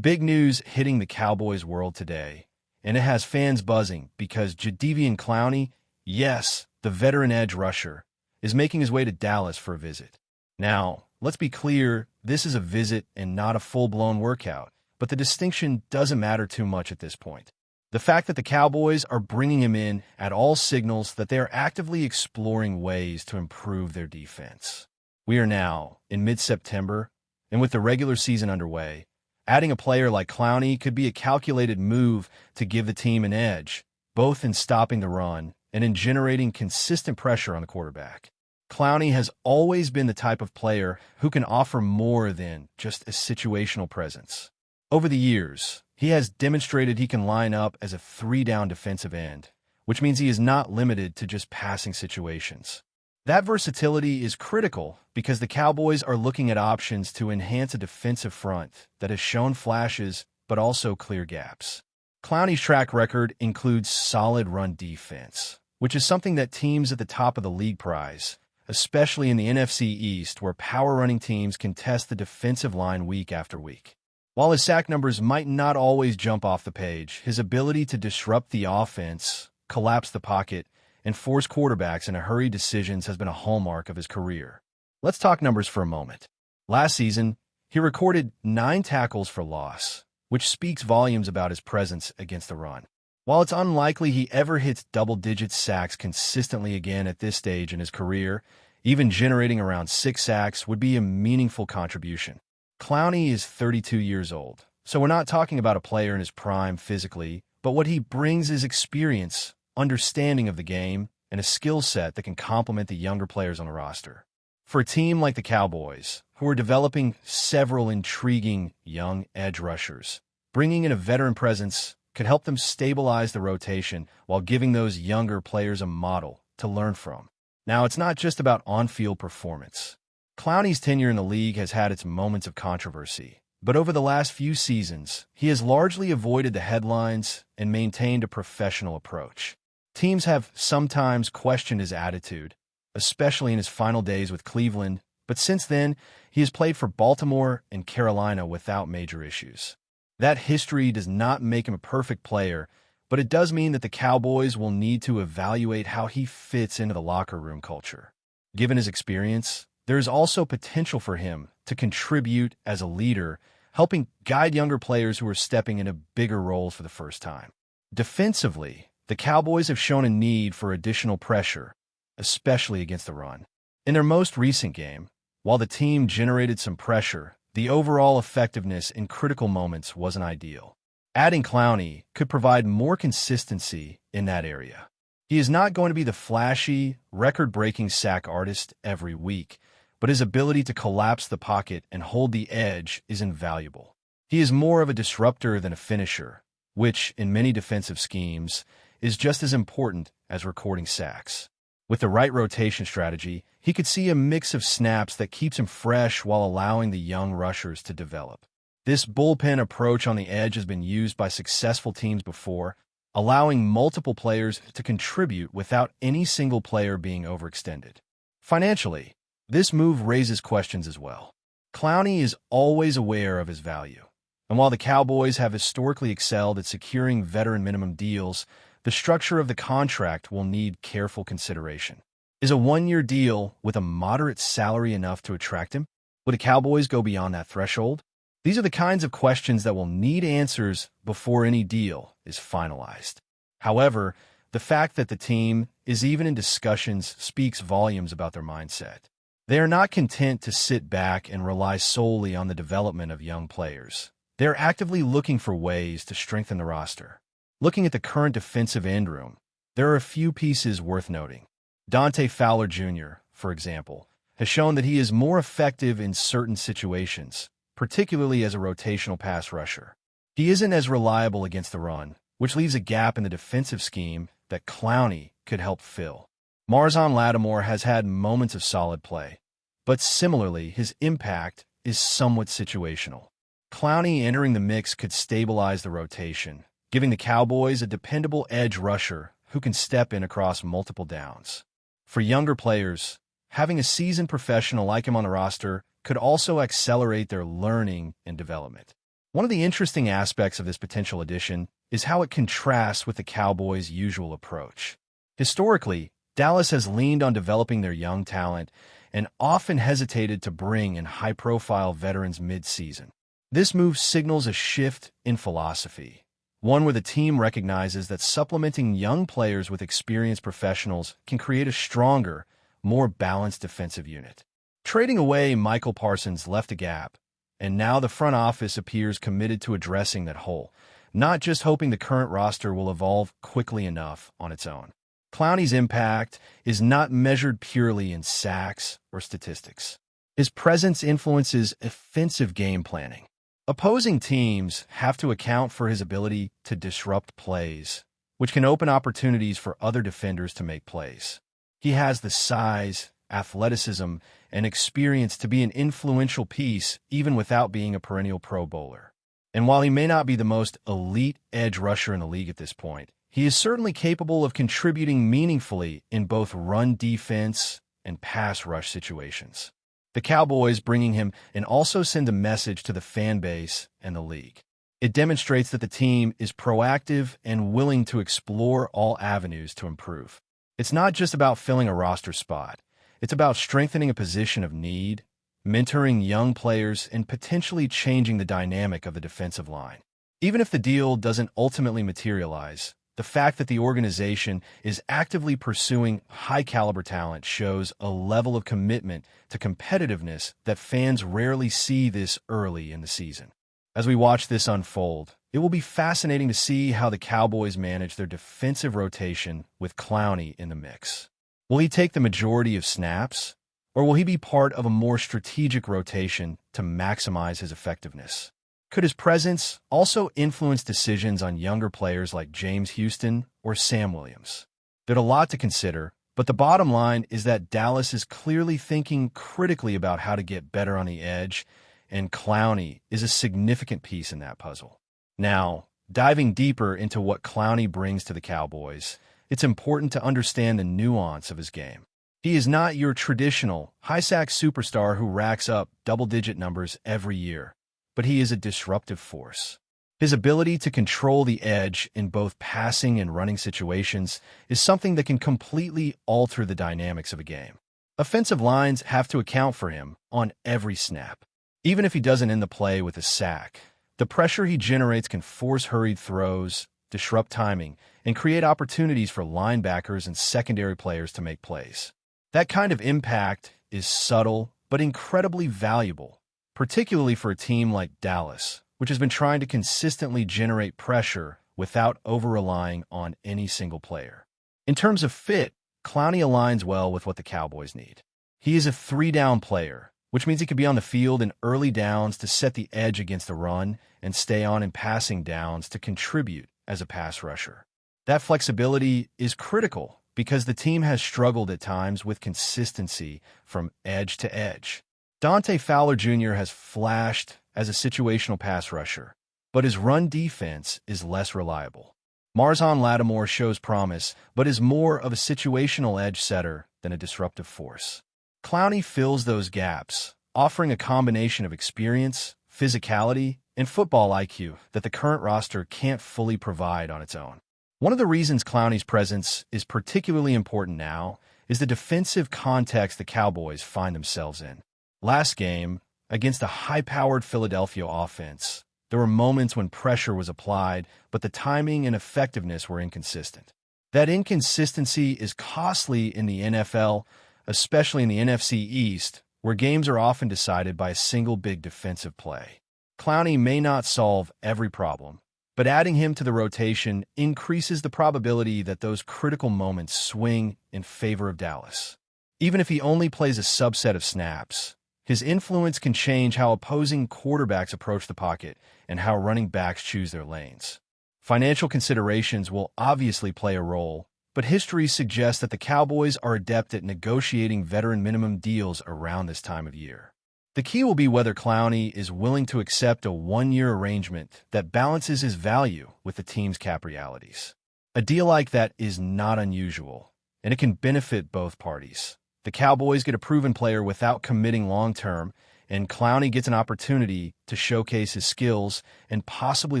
Big news hitting the Cowboys world today, and it has fans buzzing because Jadeveon Clowney, yes, the veteran edge rusher, is making his way to Dallas for a visit. Now, let's be clear, this is a visit and not a full-blown workout, but the distinction doesn't matter too much at this point. The fact that the Cowboys are bringing him in at all signals that they are actively exploring ways to improve their defense. We are now in mid-September, and with the regular season underway, adding a player like Clowney could be a calculated move to give the team an edge, both in stopping the run and in generating consistent pressure on the quarterback. Clowney has always been the type of player who can offer more than just a situational presence. Over the years, he has demonstrated he can line up as a three-down defensive end, which means he is not limited to just passing situations. That versatility is critical because the Cowboys are looking at options to enhance a defensive front that has shown flashes but also clear gaps. Clowney's track record includes solid run defense, which is something that teams at the top of the league prize, especially in the NFC East where power-running teams can test the defensive line week after week. While his sack numbers might not always jump off the page, his ability to disrupt the offense, collapse the pocket, and force quarterbacks into hurried decisions has been a hallmark of his career. Let's talk numbers for a moment. Last season, he recorded 9 tackles for loss, which speaks volumes about his presence against the run. While it's unlikely he ever hits double-digit sacks consistently again at this stage in his career, even generating around 6 sacks would be a meaningful contribution. Clowney is 32 years old, so we're not talking about a player in his prime physically, but what he brings is experience, understanding of the game, and a skill set that can complement the younger players on the roster. For a team like the Cowboys, who are developing several intriguing young edge rushers, bringing in a veteran presence could help them stabilize the rotation while giving those younger players a model to learn from. Now, it's not just about on-field performance. Clowney's tenure in the league has had its moments of controversy, but over the last few seasons, he has largely avoided the headlines and maintained a professional approach. Teams have sometimes questioned his attitude, especially in his final days with Cleveland, but since then, he has played for Baltimore and Carolina without major issues. That history does not make him a perfect player, but it does mean that the Cowboys will need to evaluate how he fits into the locker room culture. Given his experience, there is also potential for him to contribute as a leader, helping guide younger players who are stepping into bigger roles for the first time. Defensively, the Cowboys have shown a need for additional pressure, especially against the run. In their most recent game, while the team generated some pressure, the overall effectiveness in critical moments wasn't ideal. Adding Clowney could provide more consistency in that area. He is not going to be the flashy, record-breaking sack artist every week, but his ability to collapse the pocket and hold the edge is invaluable. He is more of a disruptor than a finisher, which, in many defensive schemes, is just as important as recording sacks. With the right rotation strategy, he could see a mix of snaps that keeps him fresh while allowing the young rushers to develop. This bullpen approach on the edge has been used by successful teams before, allowing multiple players to contribute without any single player being overextended. Financially, this move raises questions as well. Clowney is always aware of his value, and while the Cowboys have historically excelled at securing veteran minimum deals, the structure of the contract will need careful consideration. Is a one-year deal with a moderate salary enough to attract him? Will the Cowboys go beyond that threshold? These are the kinds of questions that will need answers before any deal is finalized. However, the fact that the team is even in discussions speaks volumes about their mindset. They are not content to sit back and rely solely on the development of young players. They are actively looking for ways to strengthen the roster. Looking at the current defensive end room, there are a few pieces worth noting. Dante Fowler Jr., for example, has shown that he is more effective in certain situations, particularly as a rotational pass rusher. He isn't as reliable against the run, which leaves a gap in the defensive scheme that Clowney could help fill. Marzon Lattimore has had moments of solid play, but similarly, his impact is somewhat situational. Clowney entering the mix could stabilize the rotation, giving the Cowboys a dependable edge rusher who can step in across multiple downs. For younger players, having a seasoned professional like him on the roster could also accelerate their learning and development. One of the interesting aspects of this potential addition is how it contrasts with the Cowboys' usual approach. Historically, Dallas has leaned on developing their young talent and often hesitated to bring in high-profile veterans mid-season. This move signals a shift in philosophy, one where the team recognizes that supplementing young players with experienced professionals can create a stronger, more balanced defensive unit. Trading away Michael Parsons left a gap, and now the front office appears committed to addressing that hole, not just hoping the current roster will evolve quickly enough on its own. Clowney's impact is not measured purely in sacks or statistics. His presence influences offensive game planning. Opposing teams have to account for his ability to disrupt plays, which can open opportunities for other defenders to make plays. He has the size, athleticism, and experience to be an influential piece even without being a perennial Pro Bowler. And while he may not be the most elite edge rusher in the league at this point, he is certainly capable of contributing meaningfully in both run defense and pass rush situations. The Cowboys bringing him and also send a message to the fan base and the league. It demonstrates that the team is proactive and willing to explore all avenues to improve. It's not just about filling a roster spot. It's about strengthening a position of need, mentoring young players, and potentially changing the dynamic of the defensive line. Even if the deal doesn't ultimately materialize, the fact that the organization is actively pursuing high-caliber talent shows a level of commitment to competitiveness that fans rarely see this early in the season. As we watch this unfold, it will be fascinating to see how the Cowboys manage their defensive rotation with Clowney in the mix. Will he take the majority of snaps, or will he be part of a more strategic rotation to maximize his effectiveness? Could his presence also influence decisions on younger players like James Houston or Sam Williams? There's a lot to consider, but the bottom line is that Dallas is clearly thinking critically about how to get better on the edge, and Clowney is a significant piece in that puzzle. Now, diving deeper into what Clowney brings to the Cowboys, it's important to understand the nuance of his game. He is not your traditional high-sack superstar who racks up double-digit numbers every year, but he is a disruptive force. His ability to control the edge in both passing and running situations is something that can completely alter the dynamics of a game. Offensive lines have to account for him on every snap. Even if he doesn't end the play with a sack, the pressure he generates can force hurried throws, disrupt timing, and create opportunities for linebackers and secondary players to make plays. That kind of impact is subtle but incredibly valuable, particularly for a team like Dallas, which has been trying to consistently generate pressure without over-relying on any single player. In terms of fit, Clowney aligns well with what the Cowboys need. He is a three-down player, which means he can be on the field in early downs to set the edge against the run and stay on in passing downs to contribute as a pass rusher. That flexibility is critical because the team has struggled at times with consistency from edge to edge. Dante Fowler Jr. has flashed as a situational pass rusher, but his run defense is less reliable. Marzon Lattimore shows promise, but is more of a situational edge setter than a disruptive force. Clowney fills those gaps, offering a combination of experience, physicality, and football IQ that the current roster can't fully provide on its own. One of the reasons Clowney's presence is particularly important now is the defensive context the Cowboys find themselves in. Last game, against a high-powered Philadelphia offense, there were moments when pressure was applied, but the timing and effectiveness were inconsistent. That inconsistency is costly in the NFL, especially in the NFC East, where games are often decided by a single big defensive play. Clowney may not solve every problem, but adding him to the rotation increases the probability that those critical moments swing in favor of Dallas. Even if he only plays a subset of snaps, his influence can change how opposing quarterbacks approach the pocket and how running backs choose their lanes. Financial considerations will obviously play a role, but history suggests that the Cowboys are adept at negotiating veteran minimum deals around this time of year. The key will be whether Clowney is willing to accept a one-year arrangement that balances his value with the team's cap realities. A deal like that is not unusual, and it can benefit both parties. The Cowboys get a proven player without committing long-term, and Clowney gets an opportunity to showcase his skills and possibly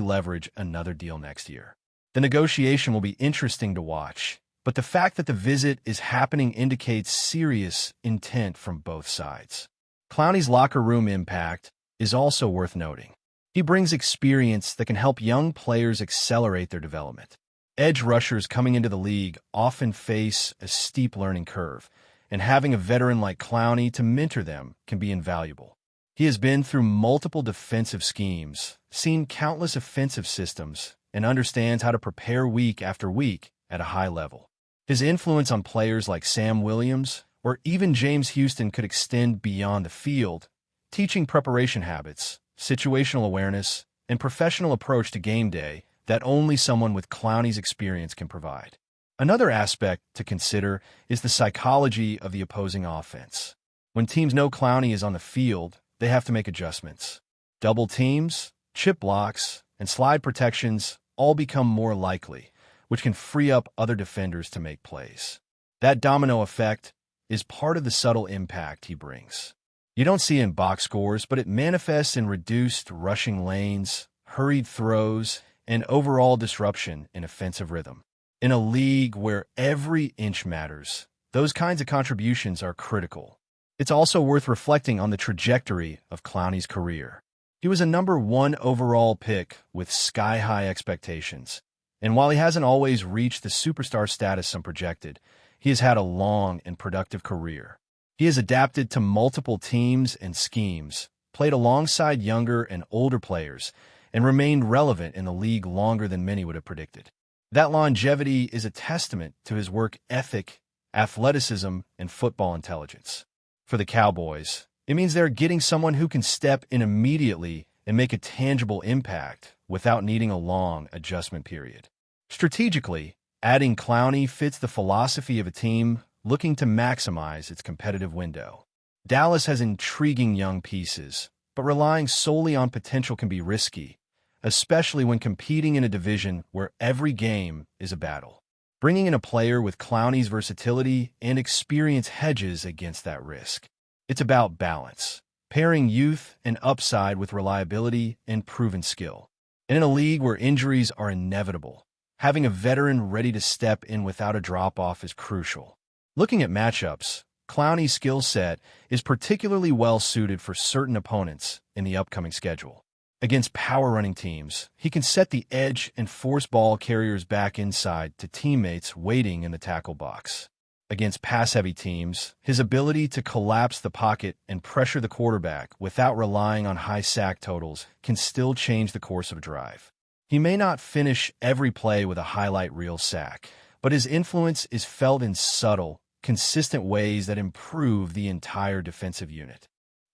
leverage another deal next year. The negotiation will be interesting to watch, but the fact that the visit is happening indicates serious intent from both sides. Clowney's locker room impact is also worth noting. He brings experience that can help young players accelerate their development. Edge rushers coming into the league often face a steep learning curve, and having a veteran like Clowney to mentor them can be invaluable. He has been through multiple defensive schemes, seen countless offensive systems, and understands how to prepare week after week at a high level. His influence on players like Sam Williams or even James Houston could extend beyond the field, teaching preparation habits, situational awareness, and professional approach to game day that only someone with Clowney's experience can provide. Another aspect to consider is the psychology of the opposing offense. When teams know Clowney is on the field, they have to make adjustments. Double teams, chip blocks, and slide protections all become more likely, which can free up other defenders to make plays. That domino effect is part of the subtle impact he brings. You don't see it in box scores, but it manifests in reduced rushing lanes, hurried throws, and overall disruption in offensive rhythm. In a league where every inch matters, those kinds of contributions are critical. It's also worth reflecting on the trajectory of Clowney's career. He was a number 1 overall pick with sky-high expectations, and while he hasn't always reached the superstar status some projected, he has had a long and productive career. He has adapted to multiple teams and schemes, played alongside younger and older players, and remained relevant in the league longer than many would have predicted. That longevity is a testament to his work ethic, athleticism, and football intelligence. For the Cowboys, it means they're getting someone who can step in immediately and make a tangible impact without needing a long adjustment period. Strategically, adding Clowney fits the philosophy of a team looking to maximize its competitive window. Dallas has intriguing young pieces, but relying solely on potential can be risky, especially when competing in a division where every game is a battle. Bringing in a player with Clowney's versatility and experience hedges against that risk. It's about balance, pairing youth and upside with reliability and proven skill. And in a league where injuries are inevitable, having a veteran ready to step in without a drop-off is crucial. Looking at matchups, Clowney's skill set is particularly well-suited for certain opponents in the upcoming schedule. Against power-running teams, he can set the edge and force ball carriers back inside to teammates waiting in the tackle box. Against pass-heavy teams, his ability to collapse the pocket and pressure the quarterback without relying on high sack totals can still change the course of a drive. He may not finish every play with a highlight reel sack, but his influence is felt in subtle, consistent ways that improve the entire defensive unit.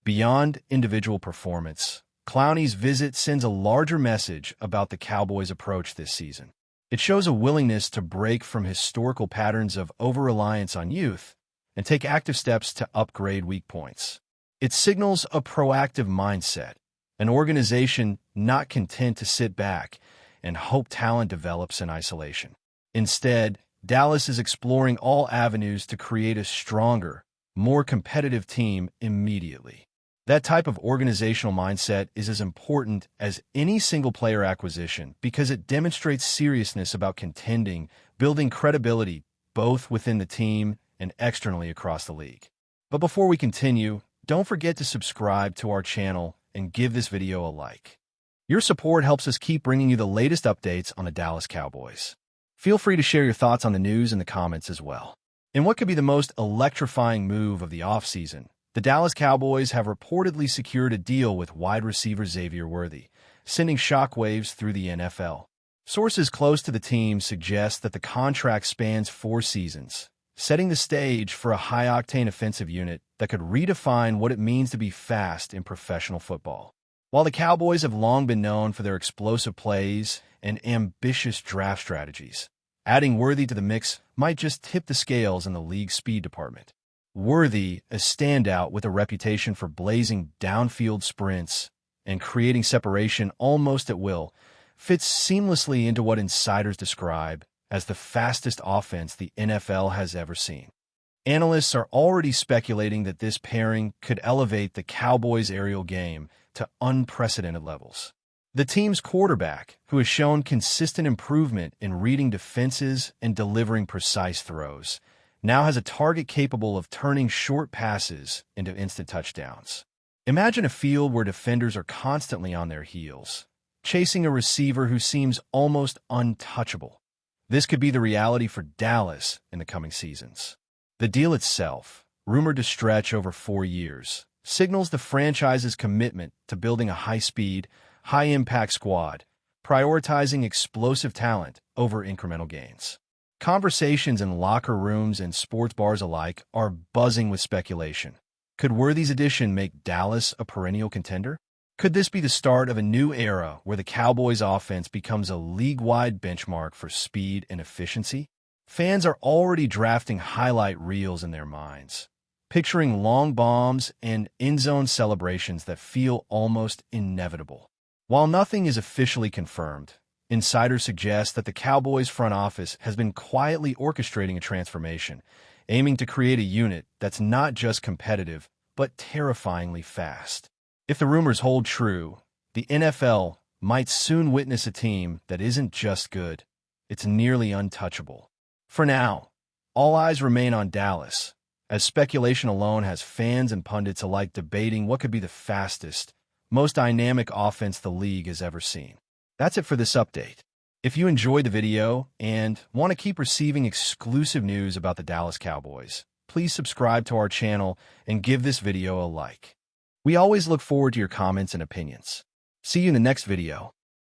Beyond individual performance, Clowney's visit sends a larger message about the Cowboys' approach this season. It shows a willingness to break from historical patterns of over-reliance on youth and take active steps to upgrade weak points. It signals a proactive mindset, an organization not content to sit back and hope talent develops in isolation. Instead, Dallas is exploring all avenues to create a stronger, more competitive team immediately. That type of organizational mindset is as important as any single-player acquisition because it demonstrates seriousness about contending, building credibility both within the team and externally across the league. But before we continue, don't forget to subscribe to our channel and give this video a like. Your support helps us keep bringing you the latest updates on the Dallas Cowboys. Feel free to share your thoughts on the news in the comments as well. In what could be the most electrifying move of the offseason, the Dallas Cowboys have reportedly secured a deal with wide receiver Xavier Worthy, sending shockwaves through the NFL. Sources close to the team suggest that the contract spans 4 seasons, setting the stage for a high-octane offensive unit that could redefine what it means to be fast in professional football. While the Cowboys have long been known for their explosive plays and ambitious draft strategies, adding Worthy to the mix might just tip the scales in the league's speed department. Worthy, a standout with a reputation for blazing downfield sprints and creating separation almost at will, fits seamlessly into what insiders describe as the fastest offense the NFL has ever seen. Analysts are already speculating that this pairing could elevate the Cowboys' aerial game to unprecedented levels. The team's quarterback, who has shown consistent improvement in reading defenses and delivering precise throws, now has a target capable of turning short passes into instant touchdowns. Imagine a field where defenders are constantly on their heels, chasing a receiver who seems almost untouchable. This could be the reality for Dallas in the coming seasons. The deal itself, rumored to stretch over 4 years, signals the franchise's commitment to building a high-speed, high-impact squad, prioritizing explosive talent over incremental gains. Conversations in locker rooms and sports bars alike are buzzing with speculation. Could Worthy's addition make Dallas a perennial contender? Could this be the start of a new era where the Cowboys' offense becomes a league-wide benchmark for speed and efficiency? Fans are already drafting highlight reels in their minds, picturing long bombs and end-zone celebrations that feel almost inevitable. While nothing is officially confirmed, insiders suggest that the Cowboys' front office has been quietly orchestrating a transformation, aiming to create a unit that's not just competitive, but terrifyingly fast. If the rumors hold true, the NFL might soon witness a team that isn't just good, it's nearly untouchable. For now, all eyes remain on Dallas, as speculation alone has fans and pundits alike debating what could be the fastest, most dynamic offense the league has ever seen. That's it for this update. If you enjoyed the video and want to keep receiving exclusive news about the Dallas Cowboys, please subscribe to our channel and give this video a like. We always look forward to your comments and opinions. See you in the next video.